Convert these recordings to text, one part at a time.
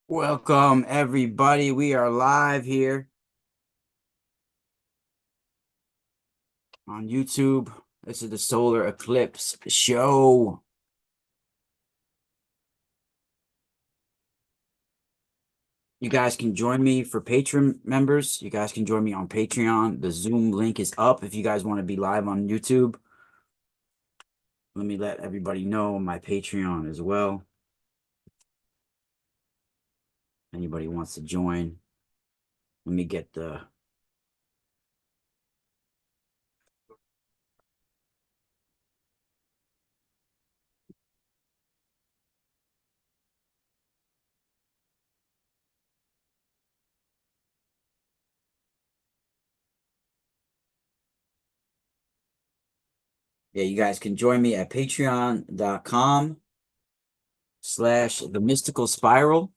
Welcome, everybody. We are live here on YouTube. This is the Solar Eclipse Show. You guys can join me for Patreon members. You guys can join me on Patreon. The Zoom link is up if you guys want to be live on YouTube. Let me let everybody know my Patreon as well. Anybody wants to join, let me get the you guys can join me at patreon.com/the mystical spiral.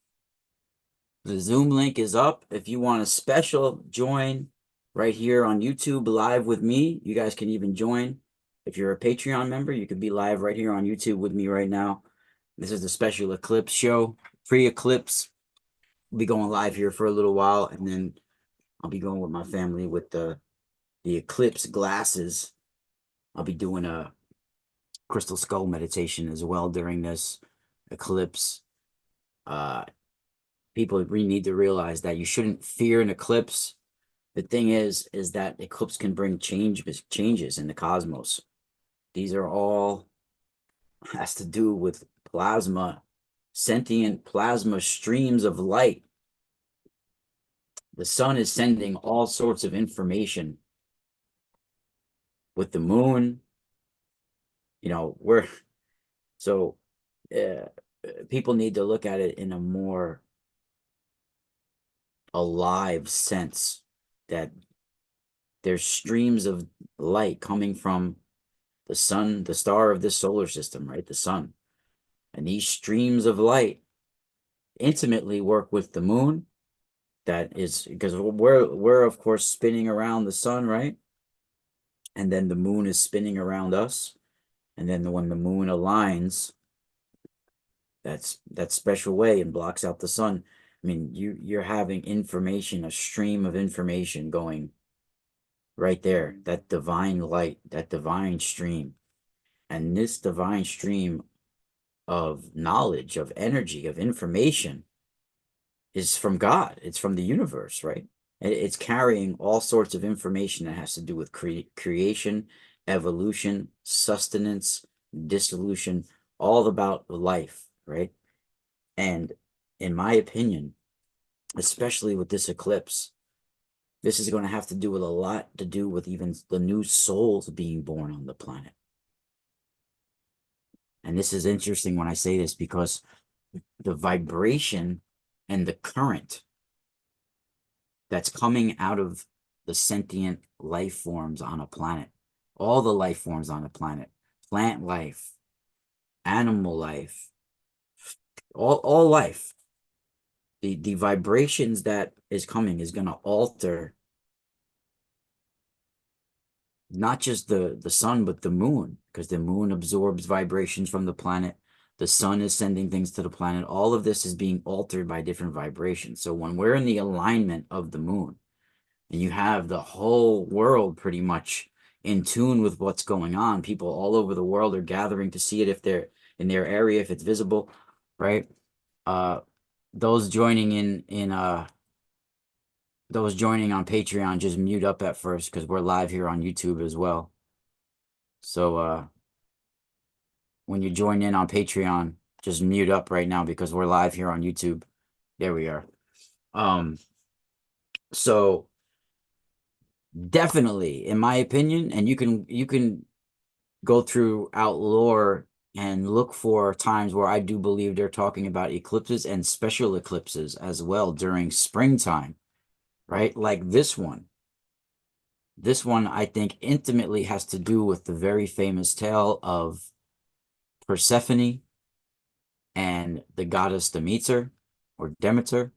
The Zoom link is up. If you want a special join right here on YouTube live with me, you guys can even join. If you're a Patreon member, you could be live right here on YouTube with me right now. This is the special Eclipse show, pre-eclipse. We'll be going live here for a little while, and then I'll be going with my family with the Eclipse glasses. I'll be doing a crystal skull meditation as well during this eclipse. People really need to realize that you shouldn't fear an eclipse. The thing is that eclipse can bring changes in the cosmos. These are all has to do with plasma, sentient plasma streams of light. The sun is sending all sorts of information with the moon. So people need to look at it in a more alive sense, that there's streams of light coming from the sun, the star of this solar system, right? The sun. And these streams of light intimately work with the moon. That is because we're of course spinning around the sun, right? And then the moon is spinning around us. And then when the moon aligns, that special way and blocks out the sun. I mean, you're having information, a stream of information going right there, that divine light, that divine stream. And this divine stream of knowledge, of energy, of information is from God. It's from the universe, right? It's carrying all sorts of information that has to do with creation, evolution, sustenance, dissolution, all about life, right? And in my opinion, especially with this eclipse, this is going to have to do with a lot to do with even the new souls being born on the planet. And this is interesting when I say this, because the vibration and the current that's coming out of the sentient life forms on a planet, all the life forms on the planet, plant life, animal life, all life, the vibrations that is coming is going to alter not just the sun, but the moon, because the moon absorbs vibrations from the planet. The sun is sending things to the planet. All of this is being altered by different vibrations. So when we're in the alignment of the moon, and you have the whole world pretty much in tune with what's going on, people all over the world are gathering to see it if they're in their area, if it's visible, right? Those joining those joining on Patreon, just mute up at first, because we're live here on YouTube as well. So when you join in on Patreon, just mute up right now, because we're live here on YouTube. There we are. So definitely, in my opinion, and you can go throughout lore and look for times where I do believe they're talking about eclipses and special eclipses as well during springtime, right? Like this one. This one, I think, intimately has to do with the very famous tale of Persephone and the goddess Demeter, or Demeter.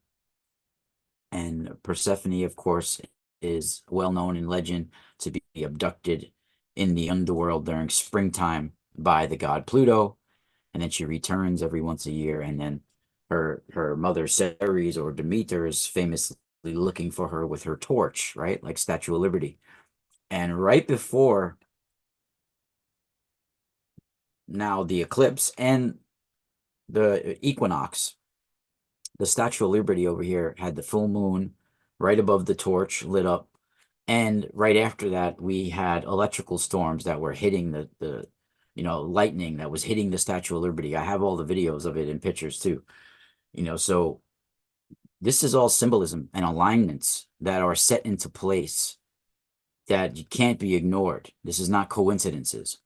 And Persephone, of course, is well known in legend to be abducted in the underworld during springtime by the god Pluto. And then she returns every once a year. And then her mother Ceres or Demeter is famously looking for her with her torch, right? Like Statue of Liberty. And right before now the eclipse and the equinox, the Statue of Liberty over here had the full moon right above the torch lit up. And right after that, we had electrical storms that were hitting the lightning that was hitting the Statue of Liberty. I have all the videos of it and pictures too. So this is all symbolism and alignments that are set into place that can't be ignored. This is not coincidences,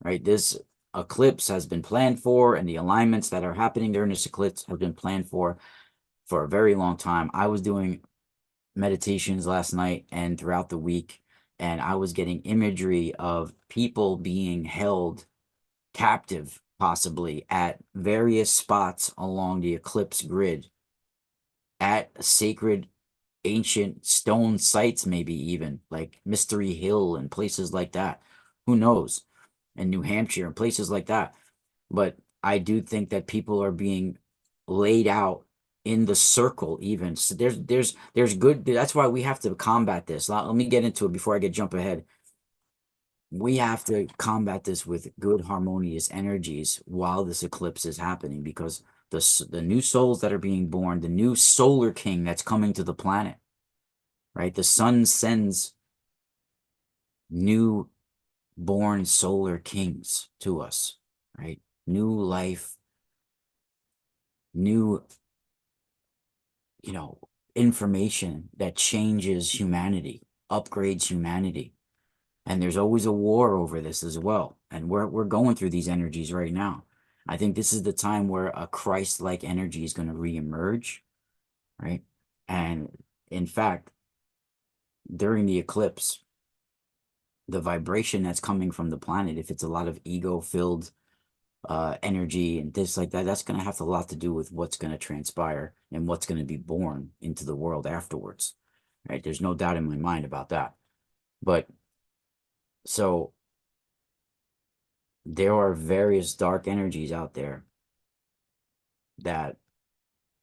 right? This eclipse has been planned for, and the alignments that are happening during this eclipse have been planned for a very long time. I was doing meditations last night and throughout the week, and I was getting imagery of people being held captive, possibly at various spots along the eclipse grid, at sacred ancient stone sites, maybe even like Mystery Hill and places like that. Who knows? In New Hampshire and places like that. But I do think that people are being laid out in the circle even. So there's good. That's why we have to combat this. Let me get into it before I jump ahead. We have to combat this with good harmonious energies while this eclipse is happening, because the new souls that are being born, the new solar king that's coming to the planet, right? The sun sends new born solar kings to us, right? New life, new, information that changes humanity, upgrades humanity. And there's always a war over this as well. And we're going through these energies right now. I think this is the time where a Christ-like energy is going to reemerge, right? And in fact, during the eclipse, the vibration that's coming from the planet, if it's a lot of ego-filled energy and this like that, that's going to have a lot to do with what's going to transpire and what's going to be born into the world afterwards, right? There's no doubt in my mind about that. But so there are various dark energies out there that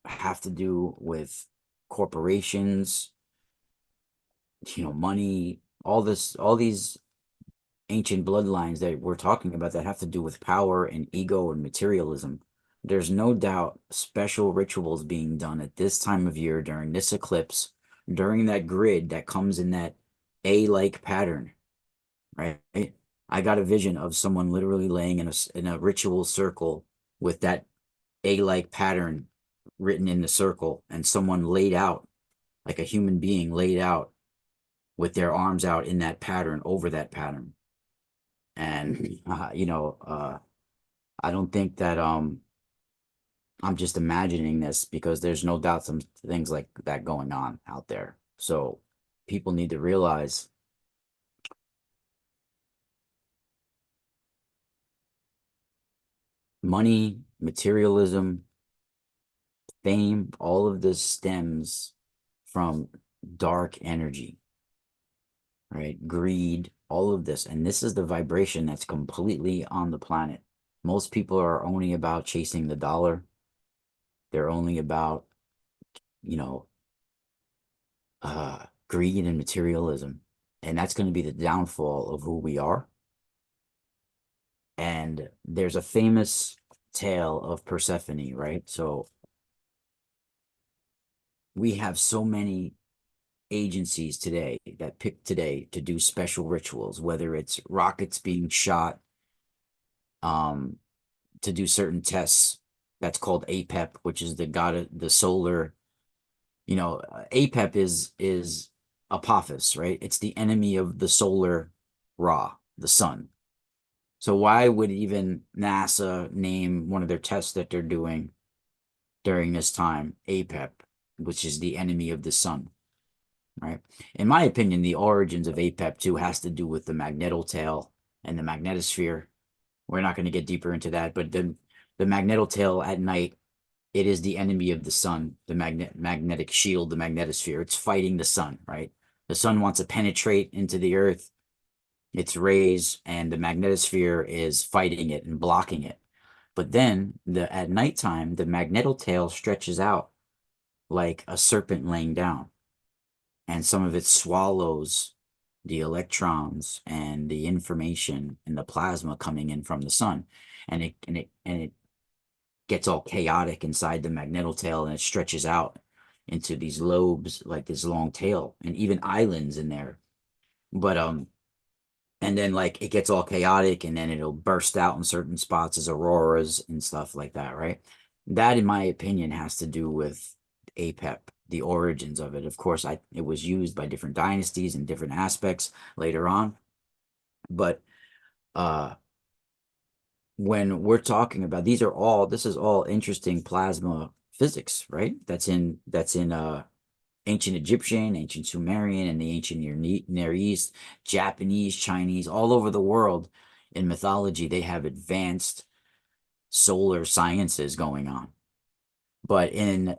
have to do with corporations, money, all these ancient bloodlines that we're talking about that have to do with power and ego and materialism. There's no doubt special rituals being done at this time of year during this eclipse, during that grid that comes in that A-like pattern, right? I got a vision of someone literally laying in a ritual circle with that A-like pattern written in the circle, and someone laid out like a human being laid out with their arms out in that pattern over that pattern. And I don't think that I'm just imagining this, because there's no doubt some things like that going on out there. So people need to realize money, materialism, fame, all of this stems from dark energy, right? Greed, all of this. And this is the vibration that's completely on the planet. Most people are only about chasing the dollar. They're only about, you know, greed and materialism. And that's going to be the downfall of who we are. And there's a famous tale of Persephone, right? So we have so many agencies today that pick today to do special rituals, whether it's rockets being shot, to do certain tests. That's called APEP, which is the god of the solar. APEP is Apophis, right? It's the enemy of the solar Ra, the sun. So why would even NASA name one of their tests that they're doing during this time APEP, which is the enemy of the sun, right? In my opinion, the origins of APEP too has to do with the magnetotail and the magnetosphere. We're not going to get deeper into that, but the magnetotail at night, it is the enemy of the sun, the magnetic shield, the magnetosphere. It's fighting the sun, right? The sun wants to penetrate into the earth, its rays, and the magnetosphere is fighting it and blocking it. But then at nighttime, the magnetotail stretches out like a serpent laying down, and some of it swallows the electrons and the information and the plasma coming in from the sun, and it gets all chaotic inside the magnetotail, and it stretches out into these lobes like this long tail and even islands in there. But and then like it gets all chaotic, and then it'll burst out in certain spots as auroras and stuff like that, right? That, in my opinion, has to do with APEP, the origins of it. Of course, it was used by different dynasties and different aspects later on, but uh when we're talking about this is all interesting plasma physics, right? That's in ancient Egyptian, ancient Sumerian, and the ancient Near East, Japanese, Chinese, all over the world. In mythology, they have advanced solar sciences going on. But in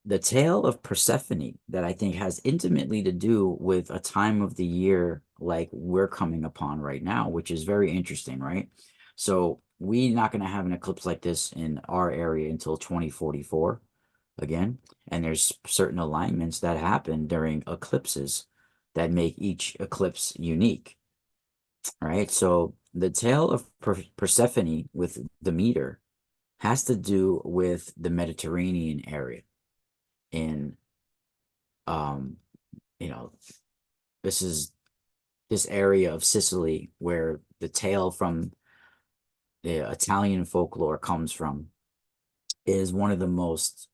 the tale of Persephone, that I think has intimately to do with a time of the year like we're coming upon right now, which is very interesting, right? So we're not going to have an eclipse like this in our area until 2044 again. And there's certain alignments that happen during eclipses that make each eclipse unique, right? So the tale of Persephone with Demeter has to do with the Mediterranean area in um you know this is this area of Sicily where the tale from the Italian folklore comes from, is one of the most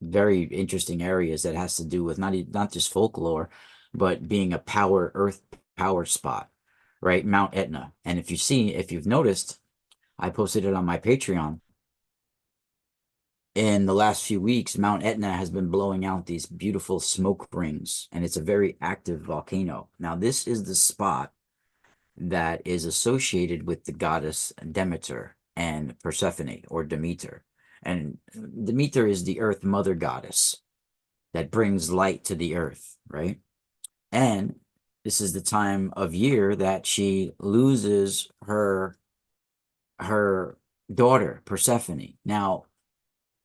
very interesting areas that has to do with not just folklore, but being a earth power spot, right? Mount Etna. And if you've noticed, I posted it on my Patreon. In the last few weeks, Mount Etna has been blowing out these beautiful smoke rings, and it's a very active volcano. Now, this is the spot that is associated with the goddess Demeter and Persephone, or Demeter. And Demeter is the earth mother goddess that brings light to the earth, right? And this is the time of year that she loses her daughter Persephone. Now,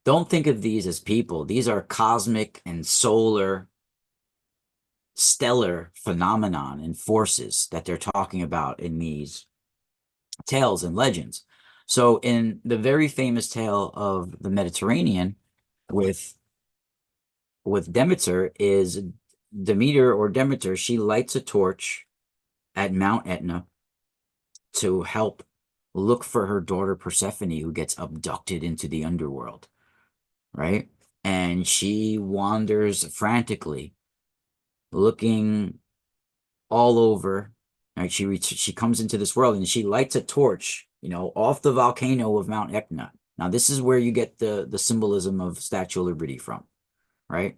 don't think of these as people. These are cosmic and solar stellar phenomenon and forces that they're talking about in these tales and legends. So in the very famous tale of the Mediterranean with Demeter, is Demeter or Demeter, she lights a torch at Mount Etna to help look for her daughter Persephone, who gets abducted into the underworld, right? And she wanders frantically, looking all over. Right? She comes into this world and she lights a torch, off the volcano of Mount Etna. Now, this is where you get the symbolism of Statue of Liberty from, right?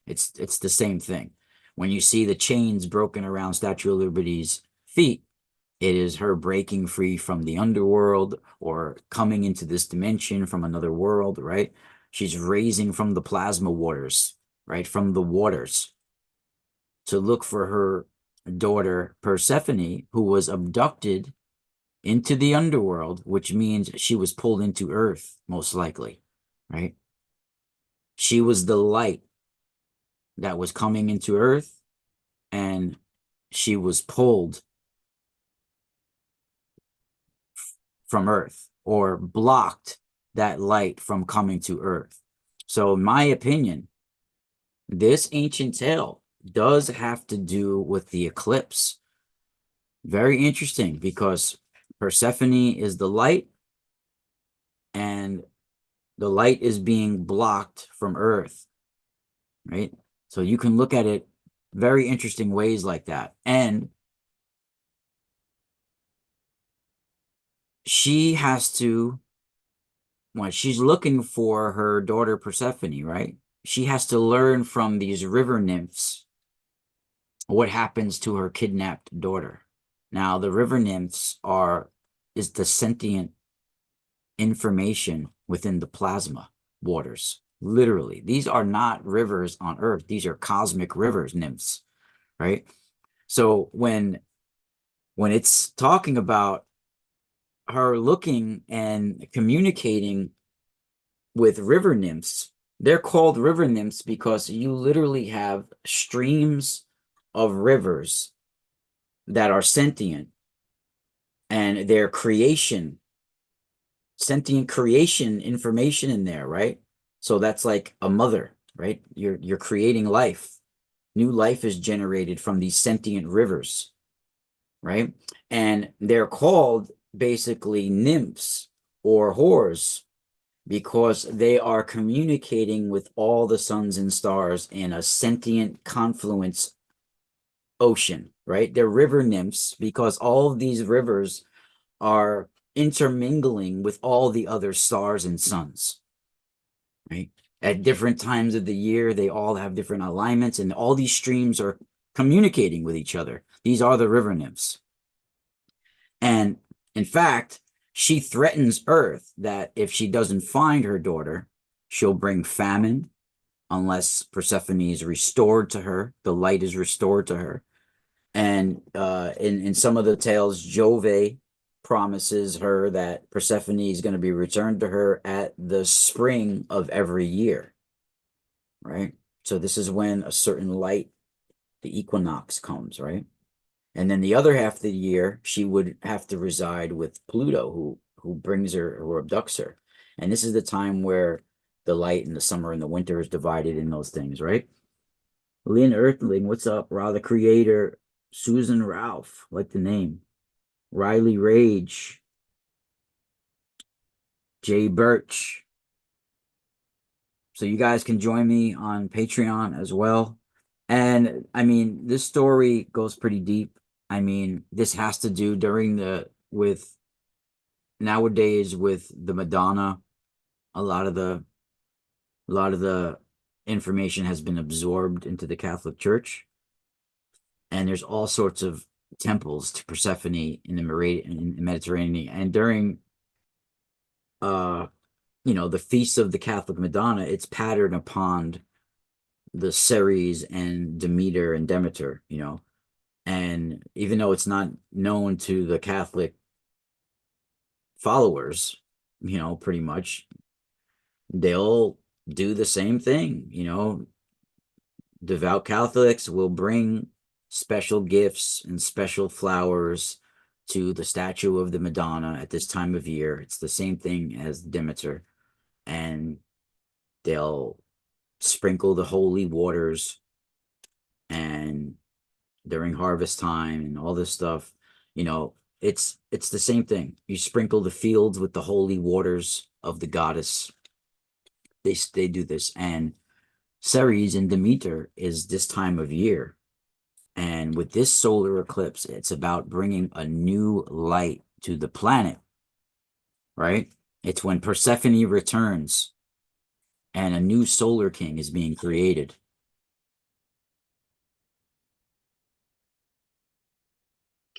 It's the same thing. When you see the chains broken around Statue of Liberty's feet, it is her breaking free from the underworld or coming into this dimension from another world, right? She's raising from the plasma waters, right? From the waters to look for her daughter Persephone, who was abducted into the underworld, which means she was pulled into Earth, most likely, right? She was the light that was coming into Earth, and she was pulled from Earth, or blocked that light from coming to Earth. So, in my opinion, this ancient tale does have to do with the eclipse. Very interesting, because Persephone is the light, and the light is being blocked from Earth, right? So you can look at it very interesting ways like that. And she has to, when she's looking for her daughter Persephone, right? She has to learn from these river nymphs what happens to her kidnapped daughter. Now, the river nymphs is the sentient information within the plasma waters. Literally, these are not rivers on Earth. These are cosmic rivers, nymphs, right? So when when it's talking about her looking and communicating with river nymphs, they're called river nymphs because you literally have streams of rivers that are sentient, and their creation, sentient creation information in there, right? So that's like a mother, right? You're creating life. New life is generated from these sentient rivers, right? And they're called basically nymphs or whores because they are communicating with all the suns and stars in a sentient confluence ocean, right? They're river nymphs because all of these rivers are intermingling with all the other stars and suns, right? At different times of the year, they all have different alignments, and all these streams are communicating with each other. These are the river nymphs. And in fact, she threatens Earth that if she doesn't find her daughter, she'll bring famine unless Persephone is restored to her, the light is restored to her. And in some of the tales, Jove promises her that Persephone is going to be returned to her at the spring of every year, right? So this is when a certain light, the equinox, comes, right? And then the other half of the year, she would have to reside with Pluto, who brings her or abducts her. And this is the time where the light in the summer and the winter is divided in those things, right? Lynn Earthling, what's up? Ra the Creator, Susan Ralph, like the name. Riley Rage, Jay Birch. So you guys can join me on Patreon as well. And I mean, this story goes pretty deep. I mean, this has to do with nowadays with the Madonna. A lot of the information has been absorbed into the Catholic Church, and there's all sorts of temples to Persephone in the Mediterranean, and during uh the feast of the Catholic Madonna, it's patterned upon the Ceres and Demeter and Demeter, and even though it's not known to the Catholic followers, pretty much they'll do the same thing. Devout Catholics will bring special gifts and special flowers to the statue of the Madonna at this time of year. It's the same thing as Demeter, and they'll sprinkle the holy waters and during harvest time and all this stuff. It's the same thing. You sprinkle the fields with the holy waters of the goddess. They do this, and Ceres and Demeter is this time of year. And with this solar eclipse, it's about bringing a new light to the planet, right? It's when Persephone returns and a new solar king is being created.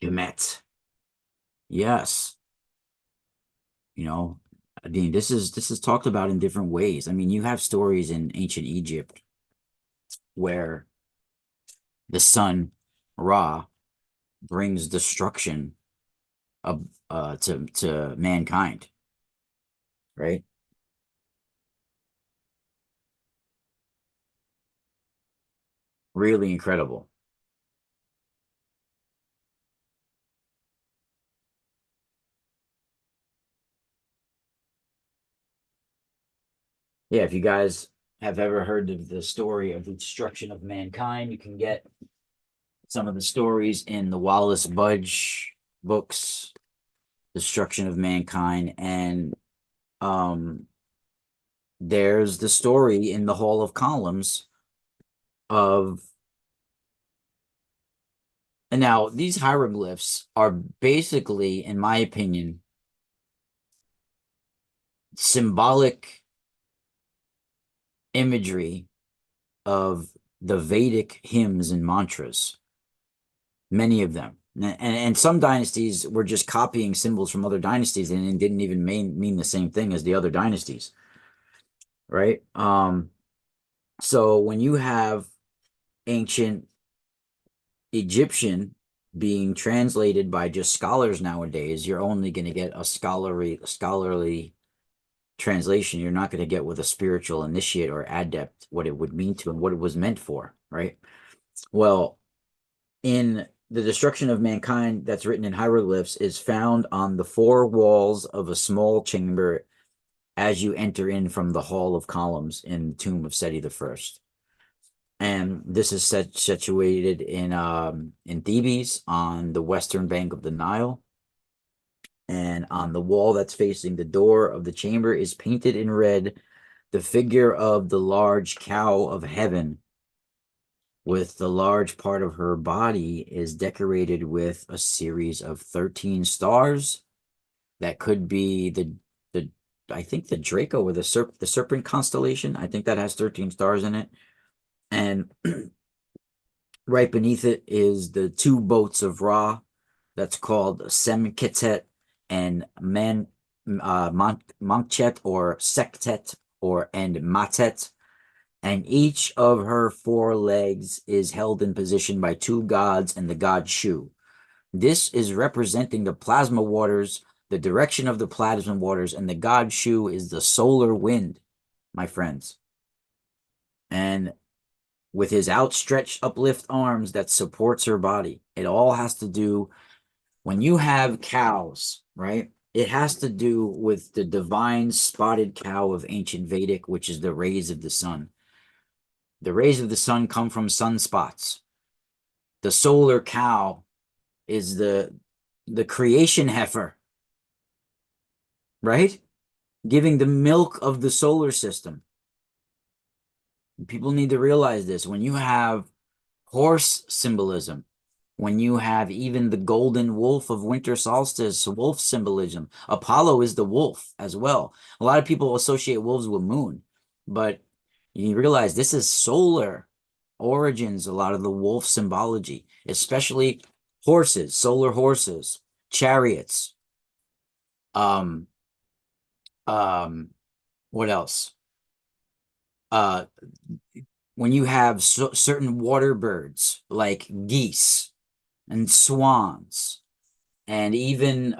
Kemet. Yes. You know, I mean, this is talked about in different ways. I mean, you have stories in ancient Egypt where the sun Ra brings destruction of to mankind, right? Really incredible. Yeah, if you guys have ever heard of the story of the destruction of mankind, you can get some of the stories in the Wallace Budge books, Destruction of Mankind, and um there's the story in the Hall of Columns of, and now these hieroglyphs are basically, in my opinion, symbolic imagery of the Vedic hymns and mantras, many of them. And some dynasties were just copying symbols from other dynasties and it didn't even mean the same thing as the other dynasties, right? So when you have ancient Egyptian being translated by just scholars nowadays, you're only going to get a scholarly translation. You're not going to get with a spiritual initiate or adept what it would mean to and what it was meant for, right? Well, in the destruction of mankind that's written in hieroglyphs is found on the four walls of a small chamber as you enter in from the hall of columns in the tomb of Seti the First. And this is situated in Thebes on the western bank of the Nile. And on the wall that's facing the door of the chamber is painted in red the figure of the large cow of heaven, with the large part of her body is decorated with a series of 13 stars that could be the I think the Draco or the serpent constellation. I think that has 13 stars in it. And right beneath it is the two boats of Ra that's called Semketet and Manchet or Sektet and Matet. And each of her four legs is held in position by two gods and the god Shu. This is representing the plasma waters, the direction of the plasma waters, and the god Shu is the solar wind, my friends. And with his outstretched uplift arms that supports her body, it all has to do, when you have cows, right? It has to do with the divine spotted cow of ancient Vedic, which is the rays of the sun. The rays of the sun come from sunspots. The solar cow is the creation heifer, right? Giving the milk of the solar system. People need to realize this. When you have horse symbolism, when you have even the golden wolf of winter solstice, wolf symbolism, Apollo is the wolf as well. A lot of people associate wolves with moon, but you realize this is solar origins, a lot of the wolf symbology, especially horses, solar horses, chariots. Um, what else? Uh, when you have certain water birds like geese and swans and even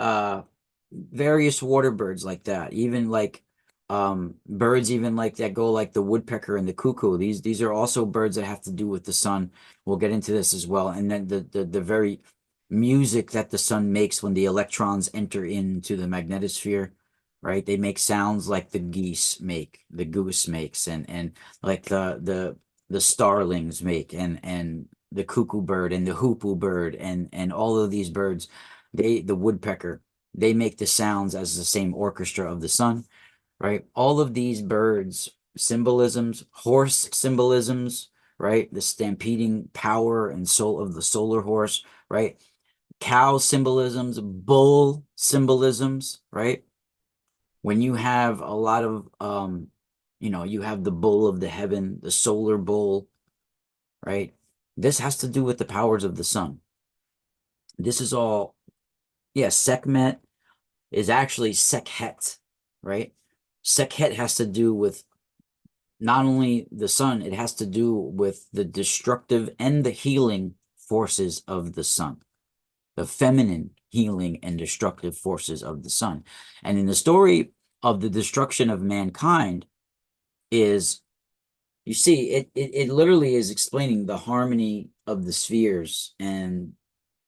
various water birds like that, even like birds even like that go like the woodpecker and the cuckoo. These are also birds that have to do with the sun. We'll get into this as well. And then the very music that the sun makes when the electrons enter into the magnetosphere, right? They make sounds like the goose makes, and like the starlings make, and the cuckoo bird and the hoopoo bird and all of these birds, the woodpecker, they make the sounds as the same orchestra of the sun, right? All of these birds symbolisms, horse symbolisms, right? The stampeding power and soul of the solar horse, right? Cow symbolisms, bull symbolisms, right? When you have a lot of you have the bull of the heaven, the solar bull, right? This has to do with the powers of the sun. This is all, yeah, Sekhmet is actually Sekhet, right? Sekhet has to do with not only the sun, it has to do with the destructive and the healing forces of the sun, the feminine healing and destructive forces of the sun. And in the story of the destruction of mankind is, you see, it literally is explaining the harmony of the spheres and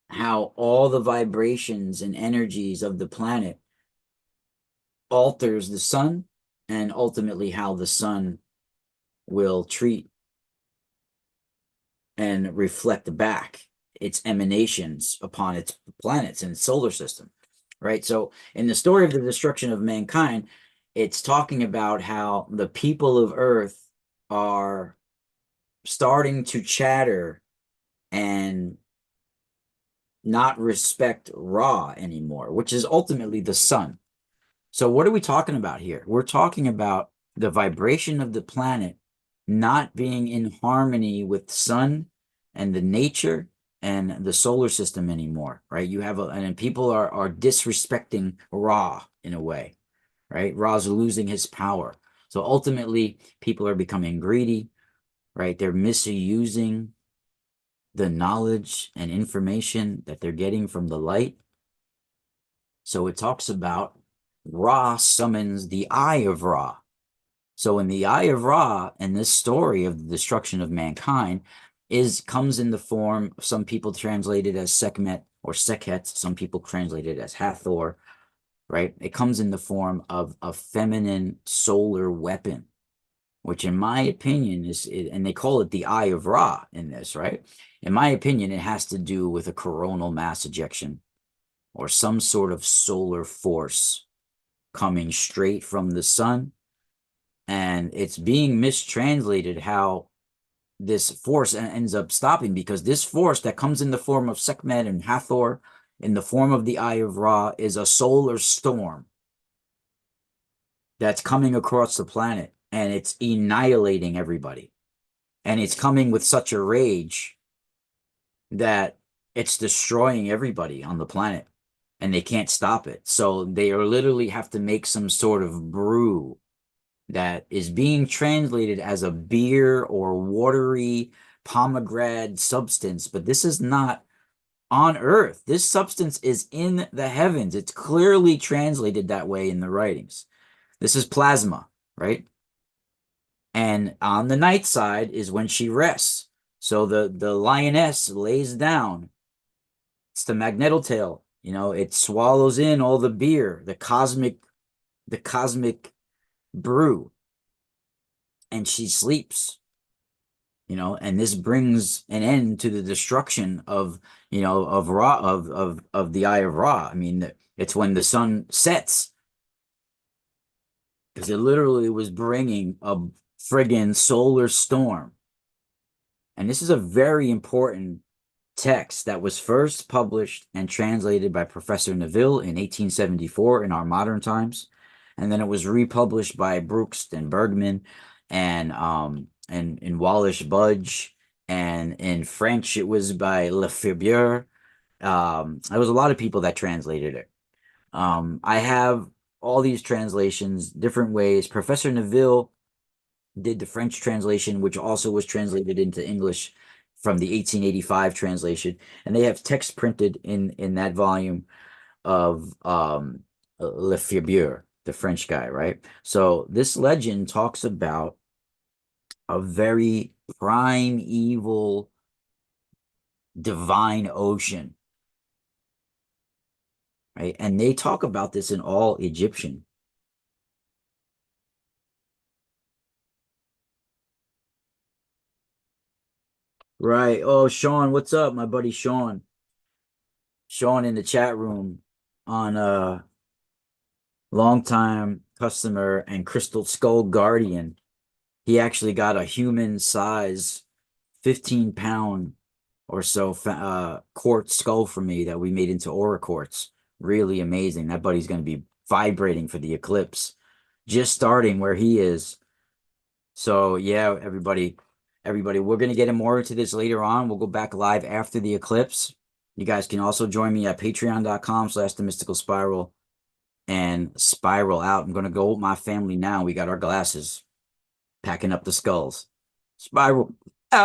how all the vibrations and energies of the planet alters the sun, and ultimately how the sun will treat and reflect back its emanations upon its planets and its solar system, right? So in the story of the destruction of mankind, it's talking about how the people of Earth are starting to chatter and not respect Ra anymore, which is ultimately the sun. So what are we talking about here? We're talking about the vibration of the planet not being in harmony with sun and the nature and the solar system anymore, right? You have and people are disrespecting Ra in a way, right? Ra's losing his power. So ultimately, people are becoming greedy, right? They're misusing the knowledge and information that they're getting from the light. So it talks about Ra summons the Eye of Ra. So in the Eye of Ra, and this story of the destruction of mankind comes in the form, some people translate it as Sekhmet or Sekhet, some people translate it as Hathor, right? It comes in the form of a feminine solar weapon, which in my opinion and they call it the Eye of Ra in this, right? In my opinion, it has to do with a coronal mass ejection or some sort of solar force coming straight from the sun. And it's being mistranslated how this force ends up stopping, because this force that comes in the form of Sekhmet and Hathor in the form of the Eye of Ra is a solar storm that's coming across the planet, and it's annihilating everybody. And it's coming with such a rage that it's destroying everybody on the planet, and they can't stop it. So they are literally have to make some sort of brew that is being translated as a beer or watery pomegranate substance, but this is not on Earth. This substance is in the heavens. It's clearly translated that way in the writings. This is plasma, right? And on the night side is when she rests. So the lioness lays down. It's the magnetotail. It swallows in all the beer, the cosmic brew, and she sleeps. And this brings an end to the destruction of Ra, of the Eye of Ra. I mean, it's when the sun sets, because it literally was bringing a friggin' solar storm. And this is a very important text that was first published and translated by Professor Neville in 1874 in our modern times, and then it was republished by Brooks and Bergman and in Wallis Budge, and in French it was by Lefebvre. There was a lot of people that translated it. I have all these translations, different ways. Professor Neville did the French translation, which also was translated into English from the 1885 translation, and they have text printed in that volume of Lefebvre, the French guy, right? So this legend talks about a very primeval divine ocean, right? And they talk about this in all Egyptian. Right. Oh, Sean, what's up, my buddy Sean? Sean in the chat room on longtime customer and Crystal Skull Guardian. He actually got a human size 15-pound or so quartz skull for me that we made into aura quartz. Really amazing. That buddy's going to be vibrating for the eclipse, just starting where he is. So yeah, everybody, we're going to get more into this later on. We'll go back live after the eclipse. You guys can also join me at patreon.com/the mystical spiral and spiral out. I'm going to go with my family now. We got our glasses, packing up the skulls. Spiral.